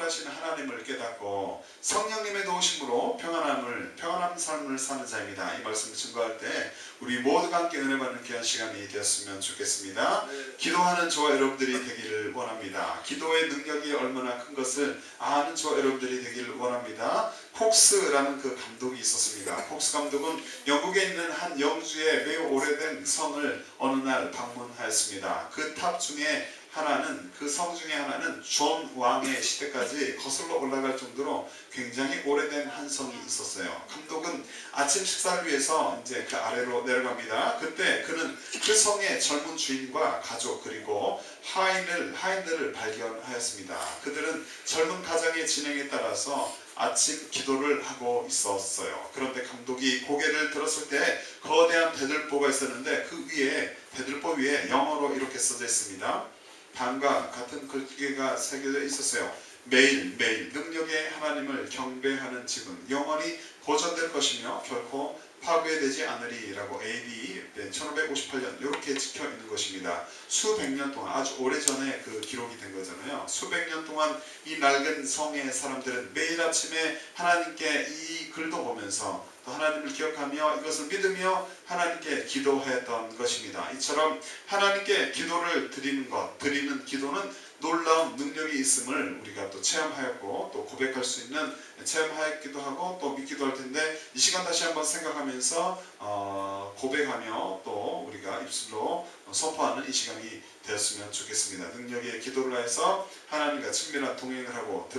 초월하시는 하나님을 깨닫고 성령님의 도우심으로 평안한 삶을 사는 자입니다. 이 말씀을 증거할 때 우리 모두가 함께 은혜 받는 귀한 시간이 되었으면 좋겠습니다. 기도하는 저와 여러분들이 되기를 원합니다. 기도의 능력이 얼마나 큰 것을 아는 저와 여러분들이 되기를 원합니다. 폭스라는 그 감독이 있었습니다. 폭스 감독은 영국에 있는 한 영주의 매우 오래된 성을 어느 날 방문하였습니다. 그 탑 중에 하나는, 그 성 중에 하나는 존 왕의 시대까지 거슬러 올라갈 정도로 굉장히 오래된 한 성이 있었어요. 감독은 아침 식사를 위해서 이제 그 아래로 내려갑니다. 그때 그는 그 성의 젊은 주인과 가족 그리고 하인들을 발견하였습니다. 그들은 젊은 가정의 진행에 따라서 아침 기도를 하고 있었어요. 그런데 감독이 고개를 들었을 때 거대한 대들보가 있었는데 그 위에, 대들보 위에 영어로 이렇게 써져 있습니다. 다음과 같은 글귀가 새겨져 있었어요. 매일 능력의 하나님을 경배하는 집은 영원히 보존될 것이며 결코 파괴되지 않으리라고 AD 1558년 이렇게 찍혀 있는 것입니다. 수백 년 동안, 아주 오래전에 그 기록이 된 거잖아요. 수백 년 동안 이 낡은 성의 사람들은 매일 아침에 하나님께 이 글도 보면서 또 하나님을 기억하며 이것을 믿으며 하나님께 기도하였던 것입니다. 이처럼 하나님께 기도를 드리는 기도는 놀라운 능력이 있음을 우리가 또 체험하였고 또 고백할 수 있는, 체험하였기도 하고 또 믿기도 할 텐데, 이 시간 다시 한번 생각하면서 고백하며 또 우리가 입술로 선포하는 이 시간이 되었으면 좋겠습니다. 능력의 기도를 해서 하나님과 친밀한 동행을 하고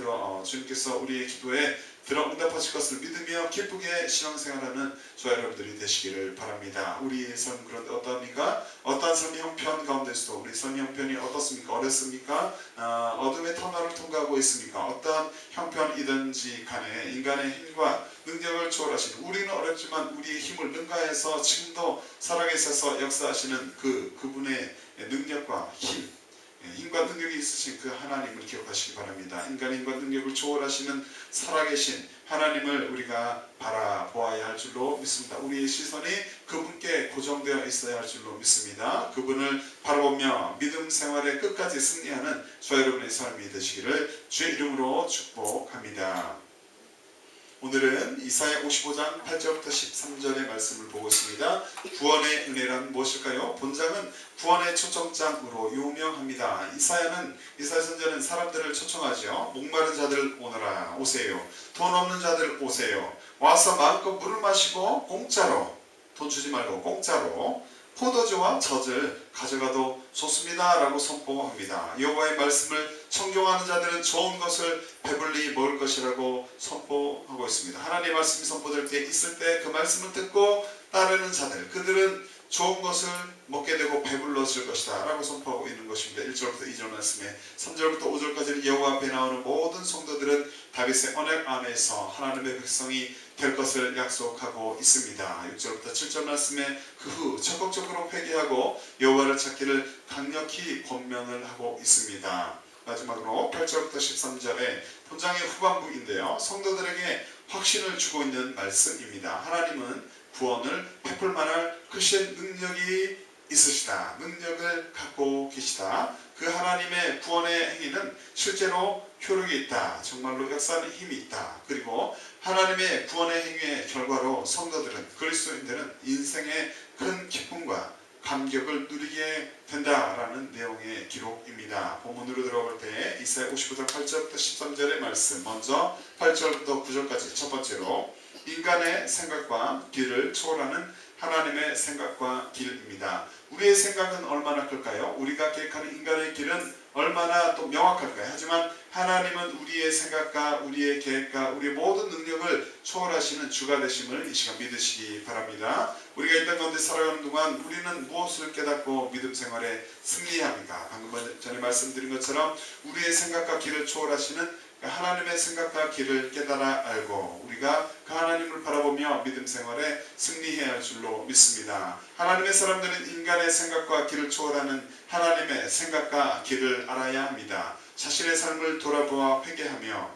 주님께서 우리의 기도에 응답하실 것을 믿으며 기쁘게 신앙생활하는 저와 여러분들이 되시기를 바랍니다. 우리의 삶 그런데 어떠합니까? 어떠한 삶의 형편 가운데서도 우리 삶의 형편이 어떻습니까? 어렵습니까? 어둠의 터널을 통과하고 있습니까? 어떠한 형편이든지 간에 인간의 힘과 능력을 초월하시는, 우리는 어렵지만 우리의 힘을 능가해서 지금도 살아계셔서 역사하시는 그분의 능력과 힘과 능력이 있으신 그 하나님을 기억하시기 바랍니다. 인간의 힘과 능력을 초월하시는 살아계신 하나님을 우리가 바라보아야 할 줄로 믿습니다. 우리의 시선이 그분께 고정되어 있어야 할 줄로 믿습니다. 그분을 바라보며 믿음 생활의 끝까지 승리하는 저와 여러분의 삶이 되시기를 주의 이름으로 축복합니다. 오늘은 이사야 55장 8절부터 13절의 말씀을 보고 있습니다. 구원의 은혜란 무엇일까요? 본장은 구원의 초청장으로 유명합니다. 이사야 선지자는 사람들을 초청하죠. 목마른 자들 오너라, 오세요. 돈 없는 자들 오세요. 와서 마음껏 물을 마시고 공짜로, 돈 주지 말고 공짜로 포도주와 젖을 가져가도 좋습니다 라고 선포합니다. 여호와의 말씀을 청종하는 자들은 좋은 것을 배불리 먹을 것이라고 선포하고 있습니다. 하나님의 말씀이 선포될 때 있을 때 그 말씀을 듣고 따르는 자들, 그들은 좋은 것을 먹게 되고 배불러질 것이다 라고 선포하고 있는 것입니다. 1절부터 2절 말씀에 3절부터 5절까지는 여호와 앞에 나오는 모든 성도들은 다윗의 언약 안에서 하나님의 백성이 될 것을 약속하고 있습니다. 6절부터 7절 말씀에 그 후 적극적으로 회개하고 여호와를 찾기를 강력히 권면을 하고 있습니다. 마지막으로 8절부터 13절에 본장의 후반부인데요, 성도들에게 확신을 주고 있는 말씀입니다. 하나님은 구원을 베풀 만할 크신 능력이 있으시다. 능력을 갖고 계시다. 그 하나님의 구원의 행위는 실제로 효력이 있다. 정말로 역사하는 힘이 있다. 그리고 하나님의 구원의 행위의 결과로 성도들은, 그리스도인들은 인생의 큰 기쁨과 감격을 누리게 된다라는 내용의 기록입니다. 본문으로 들어볼 때 이사야 55장 8절부터 13절의 말씀, 먼저 8절부터 9절까지 첫 번째로 인간의 생각과 길을 초월하는 하나님의 생각과 길입니다. 우리의 생각은 얼마나 클까요? 우리가 계획하는 인간의 길은 얼마나 또 명확할까요? 하지만 하나님은 우리의 생각과 우리의 계획과 우리의 모든 능력을 초월하시는 주가 되심을 이 시간 믿으시기 바랍니다. 우리가 이 땅 가운데 살아가는 동안 우리는 무엇을 깨닫고 믿음 생활에 승리합니까? 방금 전에 말씀드린 것처럼 우리의 생각과 길을 초월하시는 하나님의 생각과 길을 깨달아 알고 우리가 그 하나님을 바라보며 믿음 생활에 승리해야 할 줄로 믿습니다. 하나님의 사람들은 인간의 생각과 길을 초월하는 하나님의 생각과 길을 알아야 합니다. 자신의 삶을 돌아보아 회개하며,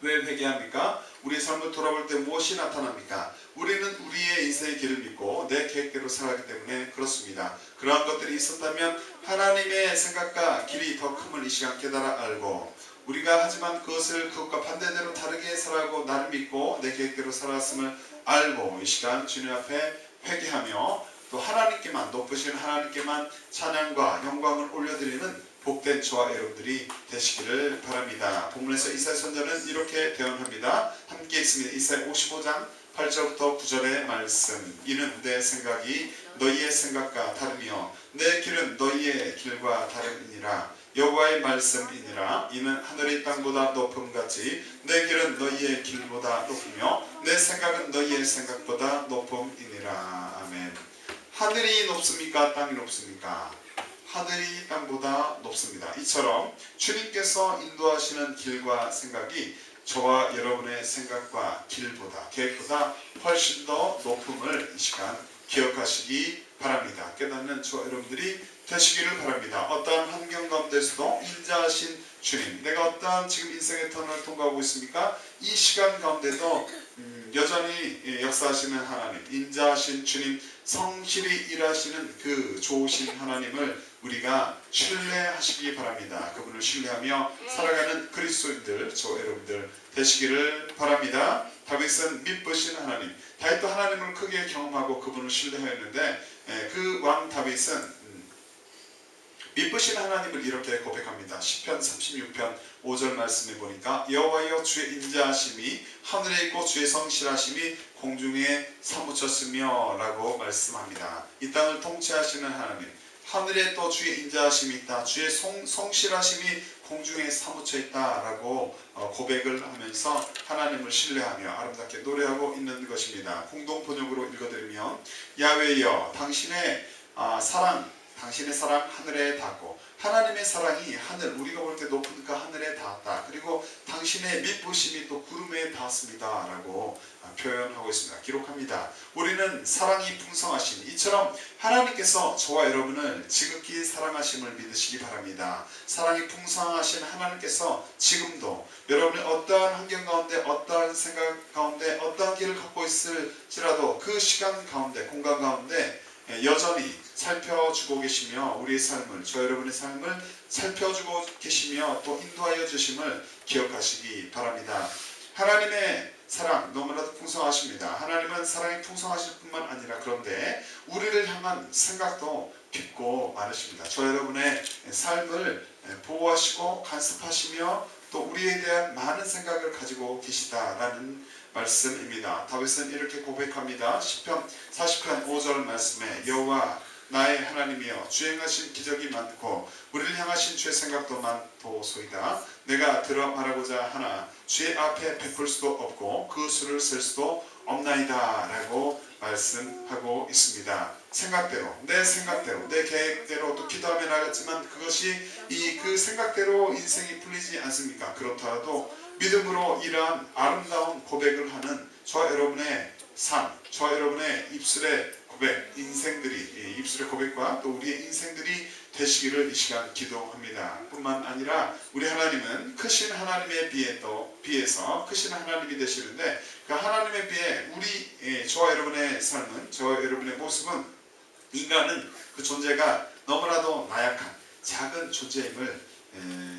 왜 회개합니까? 우리의 삶을 돌아볼 때 무엇이 나타납니까? 우리는 우리의 인생의 길을 믿고 내 계획대로 살아가기 때문에 그렇습니다. 그러한 것들이 있었다면 하나님의 생각과 길이 더 큼을 이 시간 깨달아 알고 우리가 하지만 그것과 반대대로 다르게 살아가고 나를 믿고 내 계획대로 살았음을 알고 이 시간 주님 앞에 회개하며 또 하나님께만 높으신 하나님께만 찬양과 영광을 올려드리는 복된 저와 여러분들이 되시기를 바랍니다. 본문에서 이사야 선지자는 이렇게 대언합니다. 함께 읽습니다. 이사야 55장 8절부터 9절의 말씀. 이는 내 생각이 너희의 생각과 다르며 내 길은 너희의 길과 다름이니라. 여호와의 말씀이니라. 이는 하늘의 땅보다 높음같이 내 길은 너희의 길보다 높으며 내 생각은 너희의 생각보다 높음이니라. 아멘. 하늘이 높습니까? 땅이 높습니까? 하늘이 땅보다 높습니다. 이처럼 주님께서 인도하시는 길과 생각이 저와 여러분의 생각과 길보다 계획보다 훨씬 더 높음을 이 시간 기억하시기 바랍니다. 깨닫는 저와 여러분들이 되시기를 바랍니다. 어떠한 환경 가운데서도 인자하신 주님, 내가 어떠한 지금 인생의 터널을 통과하고 있습니까? 이 시간 가운데도 여전히 역사하시는 하나님, 인자하신 주님, 성실히 일하시는 그 좋으신 하나님을 우리가 신뢰하시기 바랍니다. 그분을 신뢰하며 살아가는 그리스도인들, 저 여러분들 되시기를 바랍니다. 다윗은 믿으신 하나님, 다윗도 하나님을 크게 경험하고 그분을 신뢰하였는데 그 왕 다윗은 믿으신 하나님을 이렇게 고백합니다. 시편 36편 5절 말씀에 보니까 여호와여 주의 인자하심이 하늘에 있고 주의 성실하심이 공중에 사무쳤으며 라고 말씀합니다. 이 땅을 통치하시는 하나님, 하늘에 또 주의 인자하심이 있다, 주의 성실하심이 공중에 사무쳐 있다라고 고백을 하면서 하나님을 신뢰하며 아름답게 노래하고 있는 것입니다. 공동 번역으로 읽어드리면 야훼여 당신의 사랑 하늘에 닿고, 하나님의 사랑이 하늘, 우리가 볼 때 높은 그 하늘에 닿았다. 그리고 당신의 믿으심이 또 구름에 닿았습니다 라고 표현하고 있습니다. 기록합니다. 우리는 사랑이 풍성하신 이처럼 하나님께서 저와 여러분을 지극히 사랑하심을 믿으시기 바랍니다. 사랑이 풍성하신 하나님께서 지금도 여러분의 어떠한 환경 가운데, 어떠한 생각 가운데, 어떠한 길을 갖고 있을지라도 그 시간 가운데, 공간 가운데 여전히 살펴주고 계시며 우리의 삶을, 저 여러분의 삶을 살펴주고 계시며 또 인도하여 주심을 기억하시기 바랍니다. 하나님의 사랑 너무나도 풍성하십니다. 하나님은 사랑이 풍성하실 뿐만 아니라 그런데 우리를 향한 생각도 깊고 많으십니다. 저 여러분의 삶을 보호하시고 간섭하시며 또 우리에 대한 많은 생각을 가지고 계시다라는 말씀입니다. 다윗은 이렇게 고백합니다. 시편 40편 5절 말씀에 여호와 나의 하나님이여 주 행하신 기적이 많고 우리를 향하신 주의 생각도 많도소이다. 내가 들어 말하고자 하나 주의 앞에 베풀 수도 없고 그 수를 셀 수도 없나이다 라고 말씀하고 있습니다. 생각대로, 내 생각대로, 내 계획대로 또 기도하며 나갔지만 그것이 그 생각대로 인생이 풀리지 않습니까? 그렇더라도 믿음으로 이러한 아름다운 고백을 하는 저와 여러분의 삶, 저와 여러분의 입술의 고백, 인생들이, 입술의 고백과 또 우리의 인생들이 되시기를 이 시간 기도합니다. 뿐만 아니라 우리 하나님은 크신 하나님에 비해서 크신 하나님이 되시는데 그 하나님에 비해 우리 저와 여러분의 삶은, 저와 여러분의 모습은 인간은 그 존재가 너무나도 나약한 작은 존재임을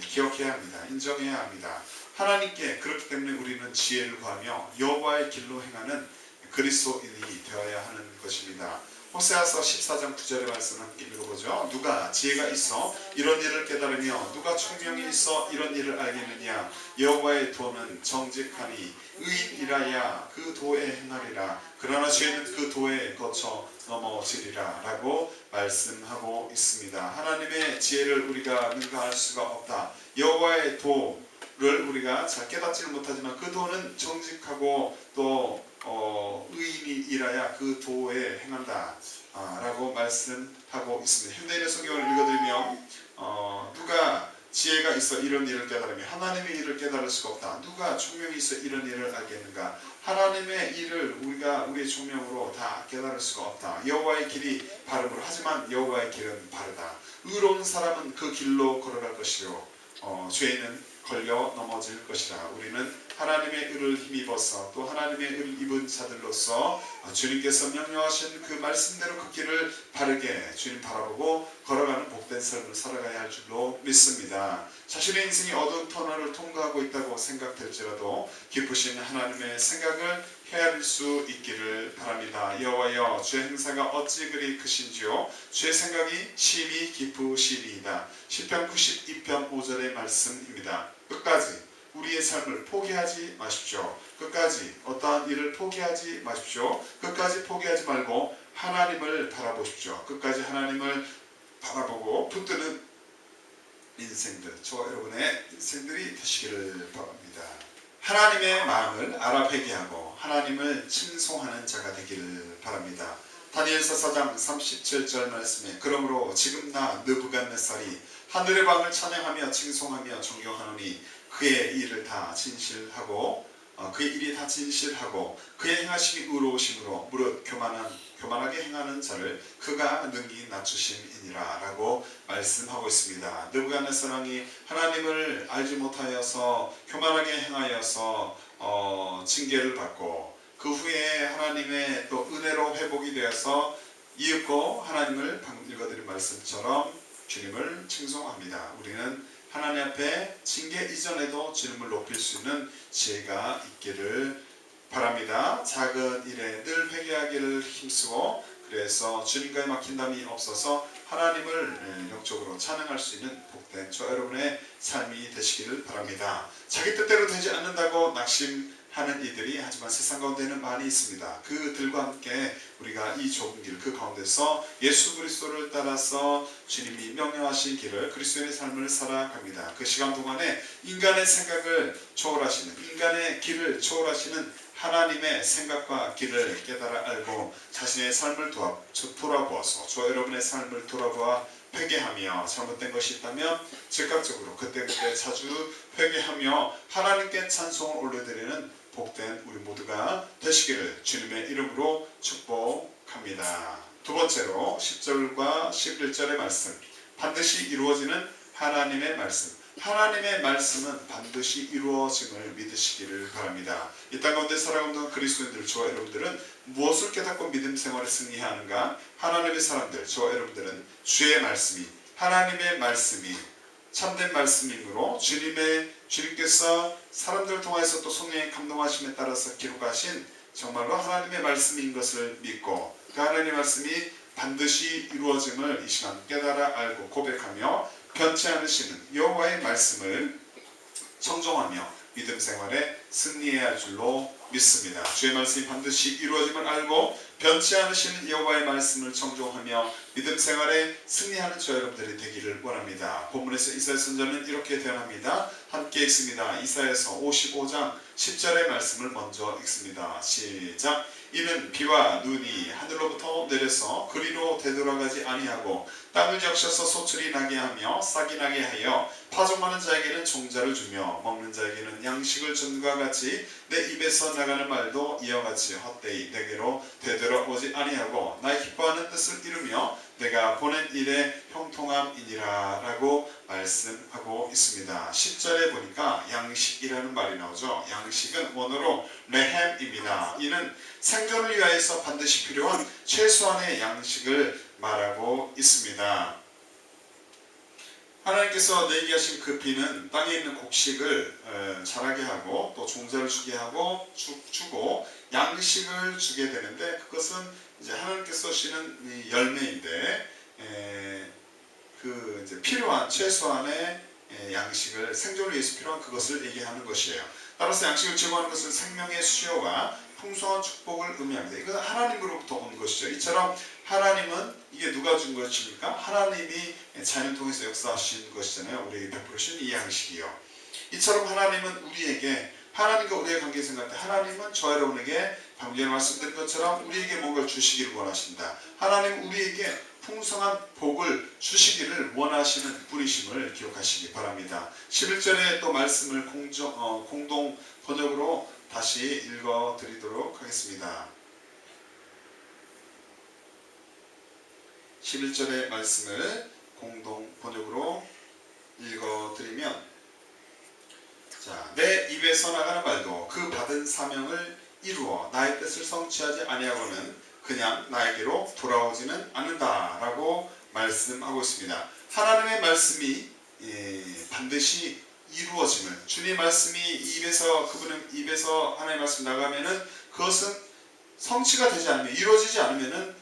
기억해야 합니다. 인정해야 합니다. 하나님께 그렇기 때문에 우리는 지혜를 구하며 여호와의 길로 행하는 그리스도인이 되어야 하는 것입니다. 호세아서 14장 9절의 말씀 함께 읽어보죠. 누가 지혜가 있어 이런 일을 깨달으며 누가 총명이 있어 이런 일을 알겠느냐. 여호와의 도는 정직하니 의인이라야 그 도에 행하리라. 그러나 죄는 그 도에 거쳐 넘어지리라 라고 말씀하고 있습니다. 하나님의 지혜를 우리가 능가할 수가 없다. 여호와의 도를 우리가 잘 깨닫지는 못하지만 그 도는 정직하고 또 의인이 일하야 그 도에 행한다 라고 말씀하고 있습니다. 현대인의 성경을 읽어드리면 누가 지혜가 있어 이런 일을 깨달으며 하나님의 일을 깨달을 수가 없다. 누가 총명이 있어 이런 일을 알겠는가. 하나님의 일을 우리가 우리의 총명으로 다 깨달을 수가 없다. 여호와의 길이 바르므로 하지만 여호와의 길은 바르다. 의로운 사람은 그 길로 걸어갈 것이요 죄인은 걸려 넘어질 것이라. 우리는 하나님의 의를 힘입어서 또 하나님의 의를 입은 자들로서 주님께서 명령하신 그 말씀대로 그 길을 바르게 주님 바라보고 걸어가는 복된 삶을 살아가야 할 줄로 믿습니다. 자신의 인생이 어두운 터널을 통과하고 있다고 생각될지라도 기쁘신 하나님의 생각을 헤아릴 수 있기를 바랍니다. 여호와여, 주의 행사가 어찌 그리 크신지요, 주의 생각이 심히 깊으시니이다. 시편 92편 5절의 말씀입니다. 끝까지 우리의 삶을 포기하지 마십시오. 끝까지 어떠한 일을 포기하지 마십시오. 끝까지 포기하지 말고 하나님을 바라보십시오. 끝까지 하나님을 바라보고 붙드는 인생들, 저와 여러분의 인생들이 되시기를 바랍니다. 하나님의 마음을 알아 회개하고 하나님을 칭송하는 자가 되기를 바랍니다. 다니엘서 4장 37절 말씀에 그러므로 지금 나 느부갓네살이 하늘의 왕을 찬양하며 칭송하며 존경하노니 그의 일을 다 진실하고 그의 일이 다 진실하고 그의 행하심이 의로우심으로 무릇 교만하게 행하는 자를 그가 능히 낮추심이니라 라고 말씀하고 있습니다. 느부갓네살 왕이 하나님을 알지 못하여서 교만하게 행하여서 징계를 받고 그 후에 하나님의 또 은혜로 회복이 되어서 이윽고 하나님을 방금 읽어드린 말씀처럼 주님을 칭송합니다. 우리는 하나님 앞에 징계 이전에도 주님을 높일 수 있는 지혜가 있기를 바랍니다. 작은 일에 늘 회개하기를 힘쓰고 그래서 주님과의 막힌담이 없어서 하나님을 영적으로 찬양할 수 있는 복된 저 여러분의 삶이 되시기를 바랍니다. 자기 뜻대로 되지 않는다고 낙심하는 이들이 하지만 세상 가운데는 많이 있습니다. 그들과 함께 우리가 이 좁은 길 그 가운데서 예수 그리스도를 따라서 주님이 명령하신 길을 그리스도의 삶을 살아갑니다. 그 시간 동안에 인간의 생각을 초월하시는 인간의 길을 초월하시는 하나님의 생각과 길을 깨달아 알고 자신의 삶을 돌아보아서 저 여러분의 삶을 돌아보아 회개하며 잘못된 것이 있다면 즉각적으로 그때그때 자주 회개하며 하나님께 찬송을 올려드리는 복된 우리 모두가 되시기를 주님의 이름으로 축복합니다. 두 번째로 10절과 11절의 말씀, 반드시 이루어지는 하나님의 말씀. 하나님의 말씀은 반드시 이루어짐을 믿으시기를 바랍니다. 이 땅 가운데 살아가는 그리스도인들, 저와 여러분들은 무엇을 깨닫고 믿음 생활에 승리하는가? 하나님의 사람들, 저와 여러분들은 주의 말씀이, 하나님의 말씀이 참된 말씀이므로 주님께서 사람들을 통해서 또 성령의 감동하심에 따라서 기록하신 정말로 하나님의 말씀인 것을 믿고 그 하나님의 말씀이 반드시 이루어짐을 이 시간 깨달아 알고 고백하며 변치 않으시는 여호와의 말씀을 청종하며 믿음 생활에 승리해야 할 줄로 믿습니다. 주의 말씀이 반드시 이루어짐을 알고 변치 않으시는 여호와의 말씀을 청종하며 믿음 생활에 승리하는 저 여러분들이 되기를 원합니다. 본문에서 이사야 선지자는 이렇게 대언합니다. 함께 읽습니다. 이사야서 55장 10절의 말씀을 먼저 읽습니다. 시작. 이는 비와 눈이 하늘로부터 내려서 그리로 되돌아가지 아니하고 땅을 적셔서 소출이 나게 하며 싹이 나게 하여 파종하는 자에게는 종자를 주며 먹는 자에게는 양식을 준과 같이 내 입에서 나가는 말도 이와 같이 헛되이 내게로 되돌아오지 아니하고 나의 기뻐하는 뜻을 이루며 내가 보낸 일의 형통함이니라 라고 말씀하고 있습니다. 10절에 보니까 양식이라는 말이 나오죠. 양식은 원어로 레헴입니다. 이는 생존을 위하여서 반드시 필요한 최소한의 양식을 말하고 있습니다. 하나님께서 내게 하신 그 비는 땅에 있는 곡식을 자라게 하고 또 종자를 주게 하고 주고 양식을 주게 되는데 그것은 이제 하나님께서 주시는 열매인데 그 이제 필요한 최소한의 양식을 생존을 위해서 필요한 그것을 얘기하는 것이에요. 따라서 양식을 제공하는 것은 생명의 수요와 풍성한 축복을 의미합니다. 이건 하나님으로부터 온 것이죠. 이처럼 하나님은 이게 누가 준 것입니까? 하나님이 자연을 통해서 역사하신 것이잖아요. 우리에게 베풀으신 이 양식이요. 이처럼 하나님은 우리에게 하나님과 우리의 관계 생각할 때 하나님은 저 여러분에게 방금 전에 말씀드린 것처럼 우리에게 뭔가를 주시기를 원하십니다. 하나님은 우리에게 풍성한 복을 주시기를 원하시는 분이심을 기억하시기 바랍니다. 11절에 또 말씀을 공동 번역으로 다시 읽어드리도록 하겠습니다. 11절의 말씀을 공동 번역으로 읽어드리면 자, 내 입에서 나가는 말도 그 받은 사명을 이루어 나의 뜻을 성취하지 아니하고는 그냥 나에게로 돌아오지는 않는다라고 말씀하고 있습니다. 하나님의 말씀이 반드시 이루어짐을, 주님의 말씀이 입에서, 그분의 입에서 하나님의 말씀 나가면은 그것은 성취가 되지 않으면, 이루어지지 않으면은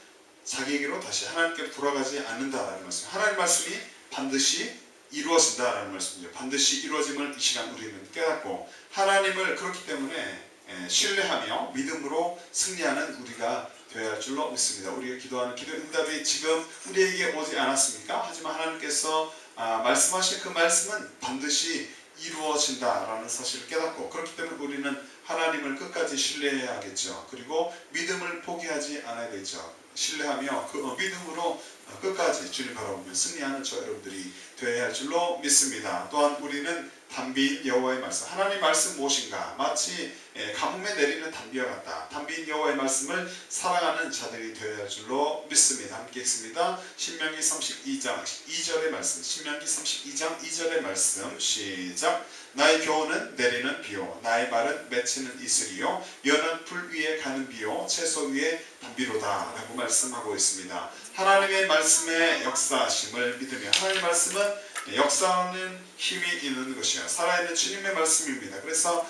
자기에게로 다시 하나님께로 돌아가지 않는다라는 말씀. 하나님의 말씀이 반드시 이루어진다라는 말씀이죠. 반드시 이루어짐을 이 시간 우리는 깨닫고, 하나님을 그렇기 때문에 신뢰하며 믿음으로 승리하는 우리가 되어야 할 줄로 믿습니다. 우리가 기도하는 기도 응답이 지금 우리에게 오지 않았습니까? 하지만 하나님께서 말씀하신 그 말씀은 반드시 이루어진다라는 사실을 깨닫고, 그렇기 때문에 우리는 하나님을 끝까지 신뢰해야 하겠죠. 그리고 믿음을 포기하지 않아야 되죠. 신뢰하며 그 믿음으로 끝까지 주님 바라보며 승리하는 저 여러분들이 되어야 할 줄로 믿습니다. 또한 우리는 단비인 여호와의 말씀, 하나님의 말씀 무엇인가? 마치 가뭄에 내리는 단비와 같다. 단비인 여호와의 말씀을 사랑하는 자들이 되어야 할 줄로 믿습니다. 함께 읽습니다. 신명기 32장 2절의 말씀, 신명기 32장 2절의 말씀 시작. 나의 교훈은 내리는 비요, 나의 말은 맺히는 이슬이요, 여는 불 위에 가는 비요, 채소 위에 단비로다 라고 말씀하고 있습니다. 하나님의 말씀의 역사심을 믿으며, 하나님의 말씀은 역사하는 힘이 있는 것이야. 살아있는 주님의 말씀입니다. 그래서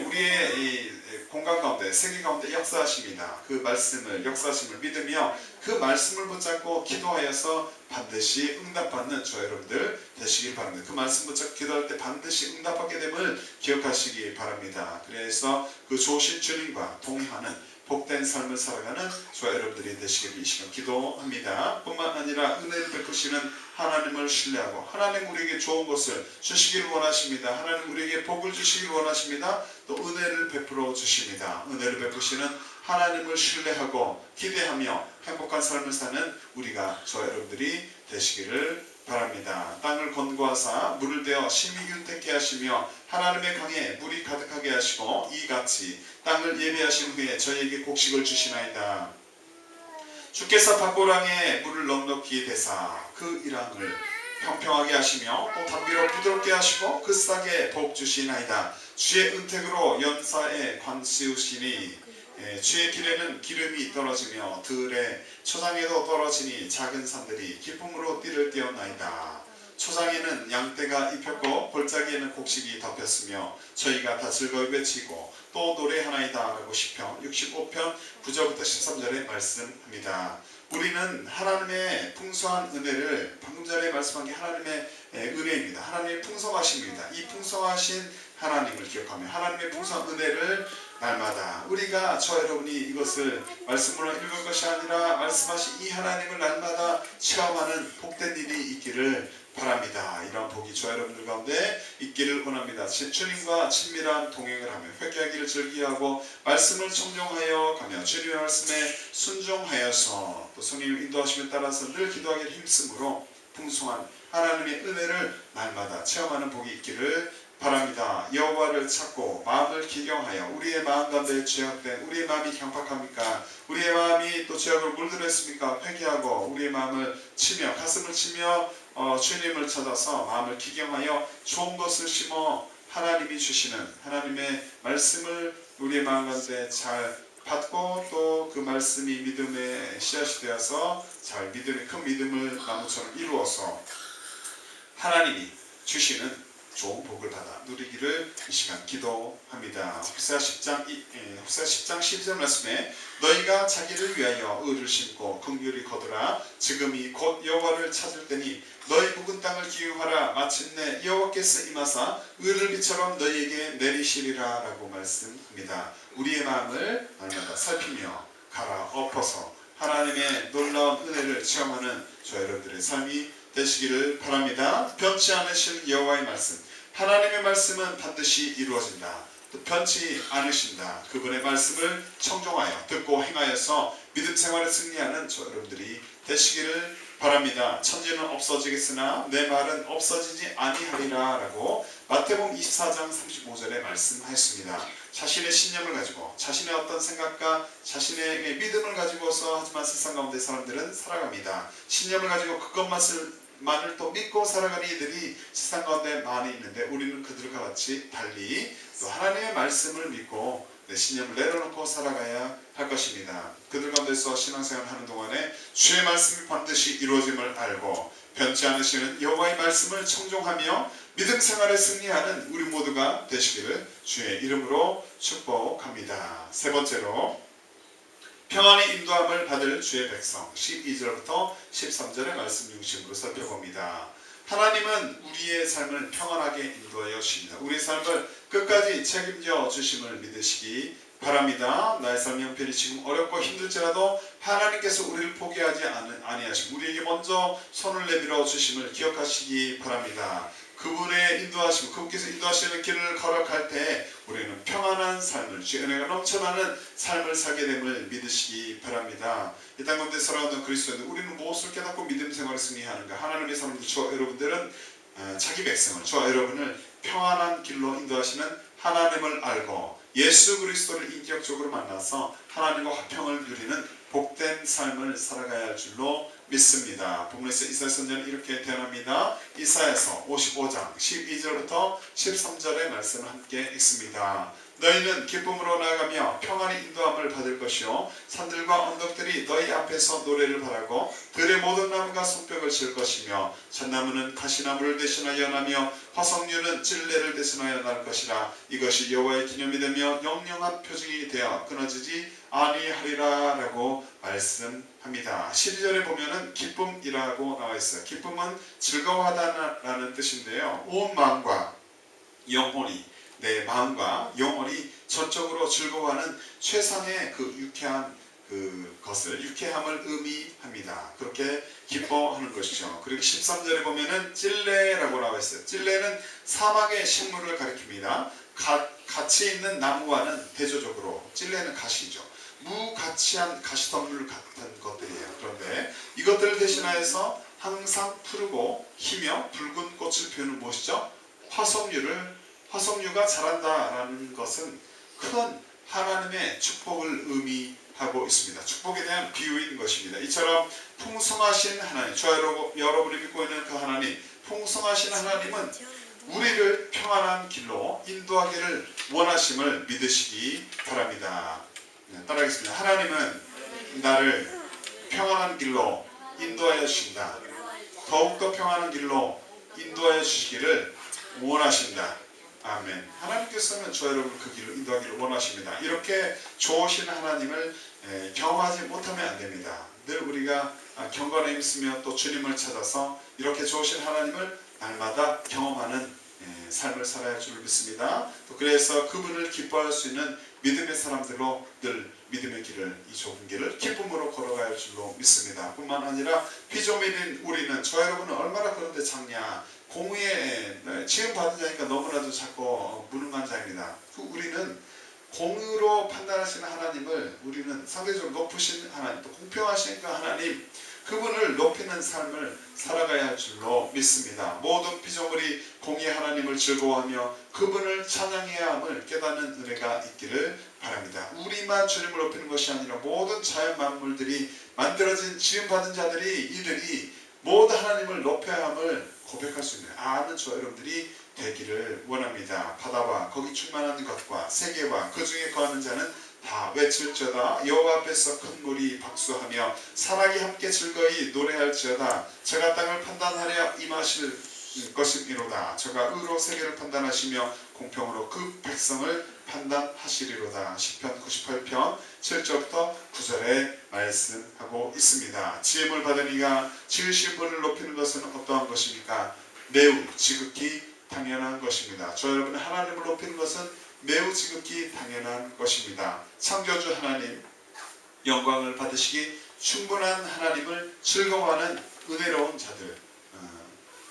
우리의 이 공간 가운데, 세계 가운데 역사하십니다. 그 말씀을, 역사하심을 믿으며 그 말씀을 붙잡고 기도하여서 반드시 응답받는 저 여러분들 되시길 바랍니다. 그 말씀 붙잡고 기도할 때 반드시 응답받게 됨을 기억하시기 바랍니다. 그래서 그 좋으신 주님과 동행하는 복된 삶을 살아가는 저와 여러분들이 되시기를 이 시간 기도합니다. 뿐만 아니라 은혜를 베푸시는 하나님을 신뢰하고, 하나님 우리에게 좋은 것을 주시기를 원하십니다. 하나님 우리에게 복을 주시기를 원하십니다. 또 은혜를 베풀어 주십니다. 은혜를 베푸시는 하나님을 신뢰하고 기대하며 행복한 삶을 사는 우리가 저와 여러분들이 되시기를 바랍니다. 땅을 건고하사 물을 대어 심히 윤택케 하시며 하나님의 강에 물이 가득하게 하시고 이같이 땅을 예비하신 후에 저희에게 곡식을 주시나이다. 주께서 밭고랑에 물을 넉넉히 대사 그 일항을 평평하게 하시며 또 단비로 부드럽게 하시고 그 싹에 복 주시나이다. 주의 은택으로 연사에 관 씌우시니 주의 길에는 기름이 떨어지며 들의 초장에도 떨어지니 작은 산들이 기쁨으로 띠를 띄었나이다. 초장에는 양떼가 입혔고 골짜기에는 곡식이 덮였으며 저희가 다 즐거이 외치고 또 노래하나이다 라고 시편 65편 9절부터 13절에 말씀합니다. 우리는 하나님의 풍성한 은혜를, 방금 전에 말씀한 게 하나님의 은혜입니다. 하나님의 풍성하십니다. 이 풍성하신 하나님을 기억하며 하나님의 풍성한 은혜를 날마다 우리가, 저 여러분이 이것을 말씀으로 읽을 것이 아니라 말씀하신 이 하나님을 날마다 체험하는 복된 일이 있기를 바랍니다. 이런 복이 저 여러분들 가운데 있기를 원합니다. 주님과 친밀한 동행을 하며 회개하기를 즐기하고 말씀을 청종하여 가며 주님의 말씀에 순종하여서 또 성령의 인도하심에 따라서 늘 기도하기를 힘쓰므로 풍성한 하나님의 은혜를 날마다 체험하는 복이 있기를 바랍니다. 여호와를 찾고 마음을 기경하여, 우리의 마음 가운데 죄악된 우리의 마음이 강팍합니까? 우리의 마음이 또 죄악으로 물들었습니까? 회개하고 우리의 마음을 치며, 가슴을 치며 주님을 찾아서 마음을 기경하여 좋은 것을 심어 하나님이 주시는 하나님의 말씀을 우리의 마음 가운데 잘 받고 또 그 말씀이 믿음의 씨앗이 되어서 잘 믿음의 큰 믿음을 나무처럼 이루어서 하나님이 주시는 좋은 복을 받아 누리기를 이 시간 기도합니다. 흡사 10장 12절 말씀에 너희가 자기를 위하여 의를 심고 긍휼히 거두라. 지금이 곧 여호와를 찾을 때니 너희 묵은 땅을 기용하라. 마침내 여호와께서 임하사 의를 비처럼 너희에게 내리시리라 라고 말씀합니다. 우리의 마음을 날마다 살피며 갈아엎어서 하나님의 놀라운 은혜를 체험하는 저 여러분들의 삶이 되시기를 바랍니다. 변치 않으실 여호와의 말씀, 하나님의 말씀은 반드시 이루어진다. 또 변치 않으신다. 그분의 말씀을 청종하여 듣고 행하여서 믿음 생활에 승리하는 저 여러분들이 되시기를 바랍니다. 천지는 없어지겠으나 내 말은 없어지지 아니하리라 라고 마태복음 24장 35절에 말씀하였습니다. 자신의 신념을 가지고 자신의 어떤 생각과 자신의 믿음을 가지고서 하지만 세상 가운데 사람들은 살아갑니다. 신념을 가지고 그것만을 하나님만을 또 믿고 살아가는 이들이 세상 가운데 많이 있는데 우리는 그들과 같이 달리 또 하나님의 말씀을 믿고 내 신념을 내려놓고 살아가야 할 것입니다. 그들 가운데서 신앙생활을 하는 동안에 주의 말씀이 반드시 이루어짐을 알고 변치 않으시는 여호와의 말씀을 청종하며 믿음 생활에 승리하는 우리 모두가 되시기를 주의 이름으로 축복합니다. 세 번째로 평안의 인도함을 받을 주의 백성 12절부터 13절의 말씀 중심으로 살펴봅니다. 하나님은 우리의 삶을 평안하게 인도하여 주십니다. 우리의 삶을 끝까지 책임져 주심을 믿으시기 바랍니다. 나의 삶 형편이 지금 어렵고 힘들지라도 하나님께서 우리를 포기하지 아니하시고 우리에게 먼저 손을 내밀어 주심을 기억하시기 바랍니다. 그분의 인도하심, 그분께서 인도하시는 길을 걸어갈 때 우리는 평안한 삶을, 주의 은혜가 넘쳐나는 삶을 살게 됨을 믿으시기 바랍니다. 이 땅 가운데 살아가는 그리스도인들, 우리는 무엇을 깨닫고 믿음 생활을 승리하는가? 하나님의 사람들, 저와 여러분들은 자기 백성을, 저와 여러분을 평안한 길로 인도하시는 하나님을 알고 예수 그리스도를 인격적으로 만나서 하나님과 화평을 누리는 복된 삶을 살아가야 할 줄로 믿습니다. 본문에서 이사야 선지자는 이렇게 대언합니다. 이사야서 55장 12절부터 13절의 말씀을 함께 읽습니다. 너희는 기쁨으로 나아가며 평안의 인도함을 받을 것이요 산들과 언덕들이 너희 앞에서 노래를 바라고 들의 모든 나무가 손뼉을 칠 것이며 잣나무는 가시나무를 대신하여 나며 화석류는 찔레를 대신하여 날 것이라. 이것이 여호와의 기념이 되며 영영한 표징이 되어 끊어지지 아니하리라 라고 말씀합니다. 12절에 보면은 기쁨이라고 나와 있어요. 기쁨은 즐거워하다라는 뜻인데요, 온 마음과 영혼이, 내 마음과 영혼이 전적으로 즐거워하는 최상의 그 유쾌한 그것을, 유쾌함을 의미합니다. 그렇게 기뻐하는 것이죠. 그리고 13절에 보면은 찔레라고 나와 있어요. 찔레는 사막의 식물을 가리킵니다. 가치 있는 나무와는 대조적으로 찔레는 가시죠. 무가치한 가시덤불 같은 것들이에요. 그런데 이것들을 대신하여서 항상 푸르고 희며 붉은 꽃을 피우는 무엇이죠? 화석류가 자란다라는 것은 큰 하나님의 축복을 의미하고 있습니다. 축복에 대한 비유인 것입니다. 이처럼 풍성하신 하나님, 저와 여러분이 믿고 있는 그 하나님, 풍성하신 하나님은 우리를 평안한 길로 인도하기를 원하심을 믿으시기 바랍니다. 따라하겠습니다. 하나님은 나를 평안한 길로 인도하여 주신다. 더욱더 평안한 길로 인도하여 주시기를 원하신다. 아멘. 하나님께서는 저 여러분 그 길로 인도하기를 원하십니다. 이렇게 좋으신 하나님을 경험하지 못하면 안 됩니다. 늘 우리가 경건에 힘쓰며 또 주님을 찾아서 이렇게 좋으신 하나님을 날마다 경험하는 삶을 살아야 할 줄 믿습니다. 또 그래서 그분을 기뻐할 수 있는 믿음의 사람들로 늘 믿음의 길을, 이 좁은 길을 기쁨으로 걸어가야 할 줄로 믿습니다. 뿐만 아니라 피조물인 우리는, 저 여러분은 얼마나 그런데 작냐, 공의에 지음받은 자니까 너무나도 작고 무능한 자입니다. 우리는 공의로 판단하시는 하나님을, 우리는 상대적으로 높으신 하나님, 또 공평하신 그 하나님, 그분을 높이는 삶을 살아가야 할 줄로 믿습니다. 모든 피조물이 공의 하나님을 즐거워하며 그분을 찬양해야 함을 깨닫는 은혜가 있기를 바랍니다. 우리만 주님을 높이는 것이 아니라 모든 자연 만물들이, 만들어진 지음받은 자들이, 이들이 모두 하나님을 높여야 함을 고백할 수 있는 아는 저와 여러분들이 되기를 원합니다. 바다와 거기 충만한 것과 세계와 그 중에 거하는 자는 다 외칠지어다. 여호와 앞에서 큰 물이 박수하며 사랑이 함께 즐거이 노래할지어다. 저가 땅을 판단하려 임하실 것이니로다. 저가 의로 세계를 판단하시며 공평으로 그 백성을 판단하시리로다. 시편 98편 7절부터 9절에 말씀하고 있습니다. 지음을 받은 이가 지으신 분을 높이는 것은 어떠한 것입니까? 매우 지극히 당연한 것입니다. 저 여러분, 하나님을 높이는 것은 매우 지극히 당연한 것입니다. 창조주 하나님, 영광을 받으시기 충분한 하나님을 즐거워하는 은혜로운 자들,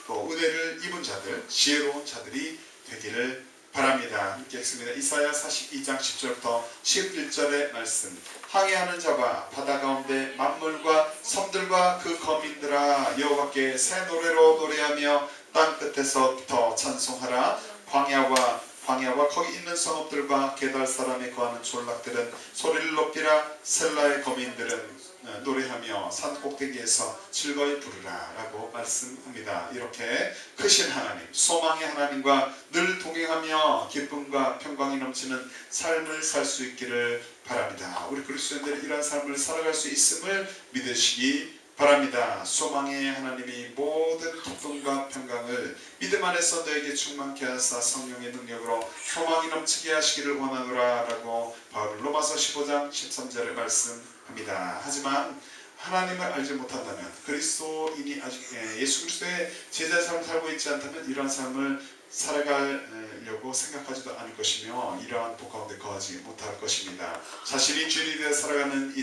또 은혜를 입은 자들, 지혜로운 자들이 되기를 바랍니다. 함께 읽습니다. 이사야 42장 10절부터 11절의 말씀. 항해하는 자와 바다 가운데 만물과 섬들과 그 거민들아, 여호와께 새 노래로 노래하며 땅 끝에서부터 찬송하라. 광야와 광야와 거기 있는 성읍들과 게달 사람이 거하는 졸락들은 소리를 높이라. 셀라의 거민들은 노래하며 산 꼭대기에서 즐거이 부르라 라고 말씀합니다. 이렇게 크신 하나님, 소망의 하나님과 늘 동행하며 기쁨과 평강이 넘치는 삶을 살 수 있기를 바랍니다. 우리 그리스도인들이 이런 삶을 살아갈 수 있음을 믿으시기 바랍니다. 소망의 하나님이 모든 기쁨과 평강을 믿음 안에서 너에게 충만케 하사 성령의 능력으로 소망이 넘치게 하시기를 원하노라 라고 바울은 로마서 15장 13절에 말씀합니다. 하지만 하나님을 알지 못한다면, 그리스도인이 아직 예수 그리스도의 제자의 삶을 살고 있지 않다면 이러한 삶을 살아가려고 생각하지도 않을 것이며 이러한 복 가운데 거하지 못할 것입니다. 자신이 주인이 되어 살아가는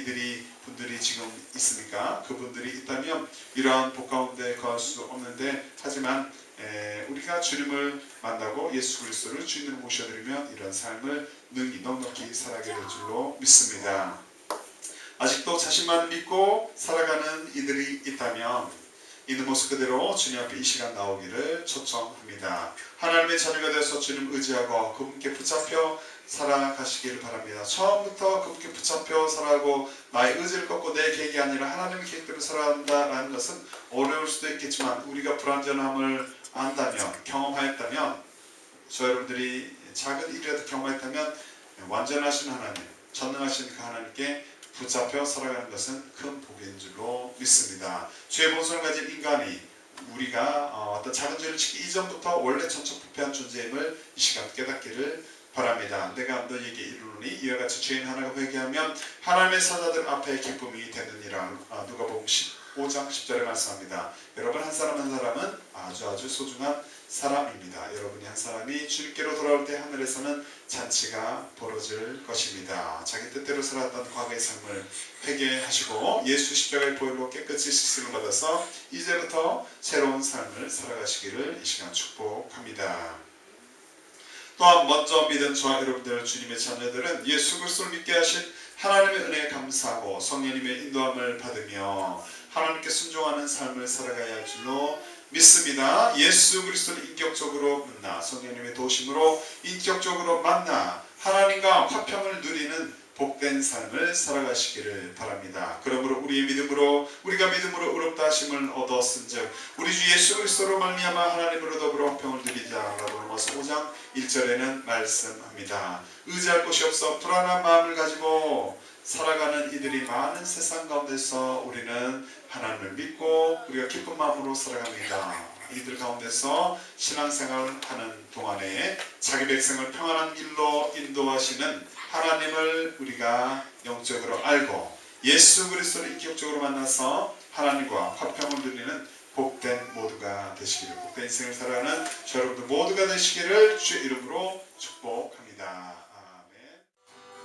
분들이 지금 있습니까? 그분들이 있다면 이러한 복 가운데 거할 수 없는데, 하지만 우리가 주님을 만나고 예수 그리스도를 주인으로 모셔드리면 이런 삶을 능히 넉넉히 살아가게 될 줄로 믿습니다. 아직도 자신만 믿고 살아가는 이들이 있다면 있는 모습 그대로 주님 앞에 이 시간 나오기를 초청합니다. 하나님의 자녀가 되어서 주님 의지하고 그분께 붙잡혀 살아가시기를 바랍니다. 처음부터 그분께 붙잡혀 살아가고 나의 의지를 꺾고 내 계획이 아니라 하나님의 계획대로 살아간다는 것은 어려울 수도 있겠지만, 우리가 불완전함을 안다면, 경험하였다면, 저 여러분들이 작은 일이라도 경험했다면 완전하신 하나님, 전능하신 그 하나님께 붙잡혀 살아가는 것은 큰 복인 줄로 믿습니다. 죄의 본성을 가진 인간이, 우리가 어떤 작은 죄를 짓기 이전부터 원래 천천부패한 존재임을 이 시간 깨닫기를 바랍니다. 내가 너에게 이르노니 이와 같이 죄인 하나가 회개하면 하나님의 사자들 앞에 기쁨이 되느니라. 누가복음 15장 10절에 말씀합니다. 여러분 한 사람 한 사람은 아주 소중한 사람입니다. 여러분이 한 사람이 주님께로 돌아올 때 하늘에서는 잔치가 벌어질 것입니다. 자기 뜻대로 살았던 과거의 삶을 회개하시고 예수 십자가의 보혈로 깨끗이 씻음을 받아서 이제부터 새로운 삶을 살아가시기를 이 시간 축복합니다. 또한 먼저 믿은 저와 여러분들, 주님의 자녀들은 예수 그리스도를 믿게 하신 하나님의 은혜에 감사하고 성령님의 인도함을 받으며 하나님께 순종하는 삶을 살아가야 할 줄로 믿습니다. 예수 그리스도를 인격적으로 만나 성령님의 도심으로 인격적으로 만나 하나님과 화평을 누리는 복된 삶을 살아가시기를 바랍니다. 그러므로 우리가 믿음으로 의롭다 하심을 얻었은즉 우리 주 예수 그리스도로 말미암아 하나님으로 더불어 화평을 누리자라고 로마서 5장 1절에는 말씀합니다. 의지할 곳이 없어 불안한 마음을 가지고 살아가는 이들이 많은 세상 가운데서 우리는 하나님을 믿고 우리가 기쁜 마음으로 살아갑니다. 이들 가운데서 신앙생활을 하는 동안에 자기 백성을 평안한 길로 인도하시는 하나님을 우리가 영적으로 알고 예수 그리스도를 인격적으로 만나서 하나님과 화평을 누리는 복된 모두가 되시기를, 복된 인생을 살아가는 저 여러분들 모두가 되시기를 주의 이름으로 축복합니다.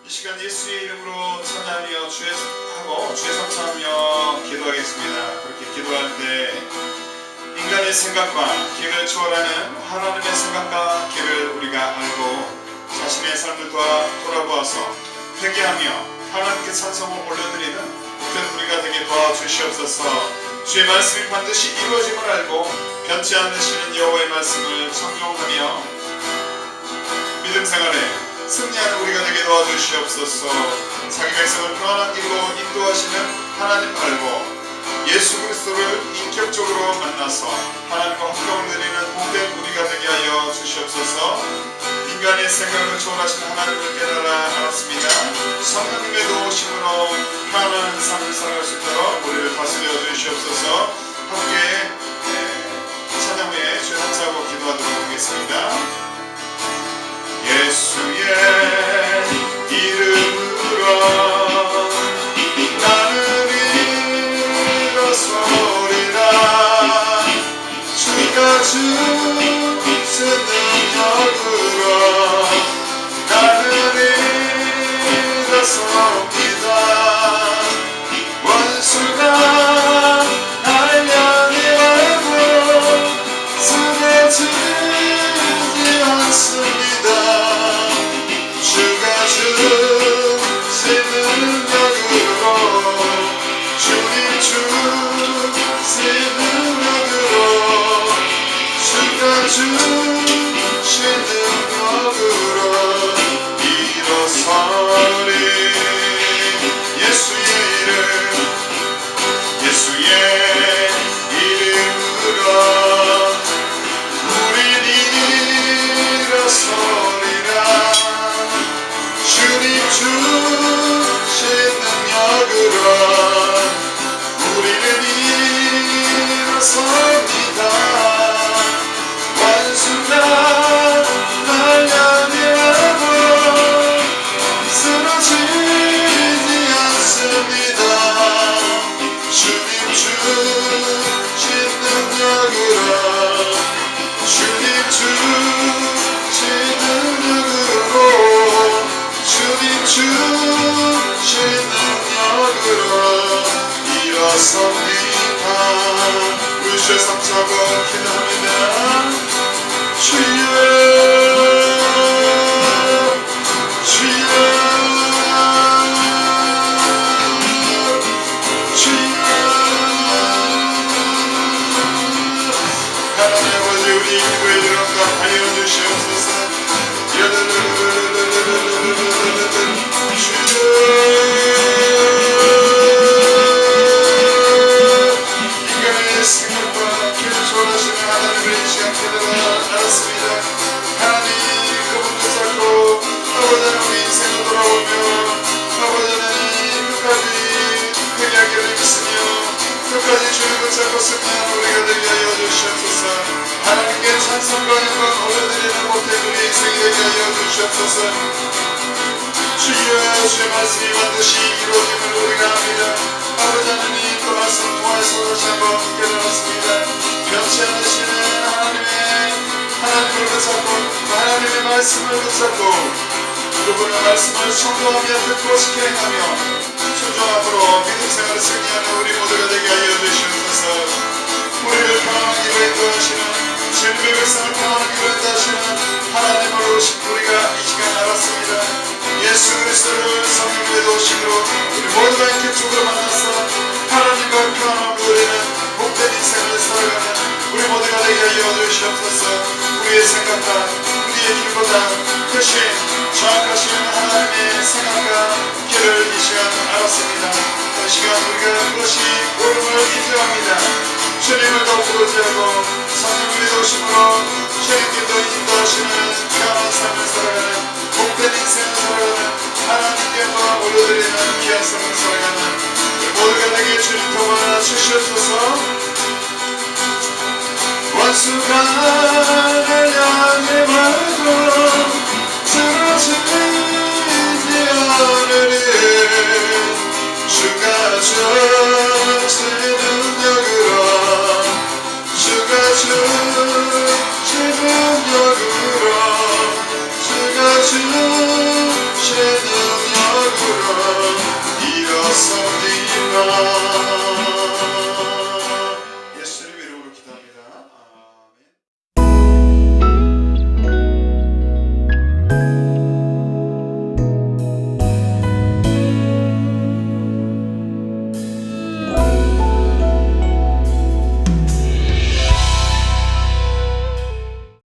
이 시간 예수의 이름으로 찬양하며 주의 성찬하며 기도하겠습니다. 그렇게 기도할 때 인간의 생각과 길을 초월하는 하나님의 생각과 길을 우리가 알고 자신의 삶을 돌아보아서 회개하며 하나님께 찬송을 올려드리는 모든 우리가 되게 도와주시옵소서. 주의 말씀이 반드시 이루어짐을 알고 변치 않으시는 여호와의 말씀을 청종하며 믿음 생활에 승리하는 우리가 되게 도와주시옵소서. 자기 백성을 평안한 길로 인도하시는 하나님 알고 예수 그리스도를 인격적으로 만나서 하나님과 화평을 누리는 복된 우리가 되게 하여 주시옵소서. 인간의 생각을 초월하신 하나님을 깨달아 알았습니다. 성령님의 도우심으로 평안한 삶을 살아갈 수 있도록 우리를 다스려 주시옵소서. 함께 찬양 후에 주의 함께하고 기도하도록 하겠습니다. 예수의 이름으로 나는 일어서리라. 주가 주신 능력으로 나는 일어섭니다. 원수가 날 향하고 쓰러지지 않습니다. 주가 주신 능력으로 주님 주신 능력으로 주가 주신 능력으로 주님 주신 능력으로 우리는 일어섭니다. 원수가 날 향해와도 쓰러지지 않습니다. 주님 주신 능력으로 주님 주신 능력으로 주님 주신 능력으로 일어섭니다. 우리 주의 삼자고 기도합니다. 주여 주여 주여 하나님 아버지 우리 기도에 응답하여 주시옵소서. 인간의 생각과 길을 초월하시는 하나님을 이 시간 기도가 알았습니다. 하나님 그분 붙잡고 아버지 하나님 우리 인생을 돌아오며 아버지 하나님 끝까지 회개하게 되겠으며 끝까지 주님 붙잡고 승리하는 우리가 되게 하여 주시옵소서. 하나님께 찬송과 영광 올려드리는 못된 우리 인생이 되게 하여 주시옵소서. 주여 주의 말씀이 반드시 이루어짐을 우리가 압니다. 아버지 하나님 그 말씀 통하여서 다시 한번 깨달았습니다. 변치 않으시는 하나님을 붙잡고 하나님의 말씀을 붙잡고 그분의 말씀을 순종하며 듣고 실행하며 순종함으로 믿음 생활을 승리하는 우리 모두가 되게 하여 주시옵소서. 우리를 평안하기로 인도하시는 진리의 백성을 평안하기로 인도하시는 하나님으로 오신 우리가 이 시간 알았습니다. 예수 그리스도를 성령의 도우심으로 우리 모두가 이렇게 죽으러 만나서 하나님과 평안함을 누리는 복된 인생을 살아가는 우리 모두가 되게 하여 주시옵소서. 우리의 생각과 우리의 길보다 크신 정확하신 하나님의 생각과 길을 이 시간 알았습니다. 이 시간 우리가 그것이 옳음을 인정합니다. 주님을 더욱 의지하고 성령의 도우심으로 주님께도 인도하시는 평안한 삶을 살아가는 복된 인생을 살아가는 하나님께 영광을 올려드리는 귀한 삶을 살아가는 모두가 되게 주님 도와 주시옵소서. 원수가 날 향해 와도 쓰러지지 않으리 주가 주신 능력으로 주가 주신 능력으로 주가 주신 능력으로 일어섭니다.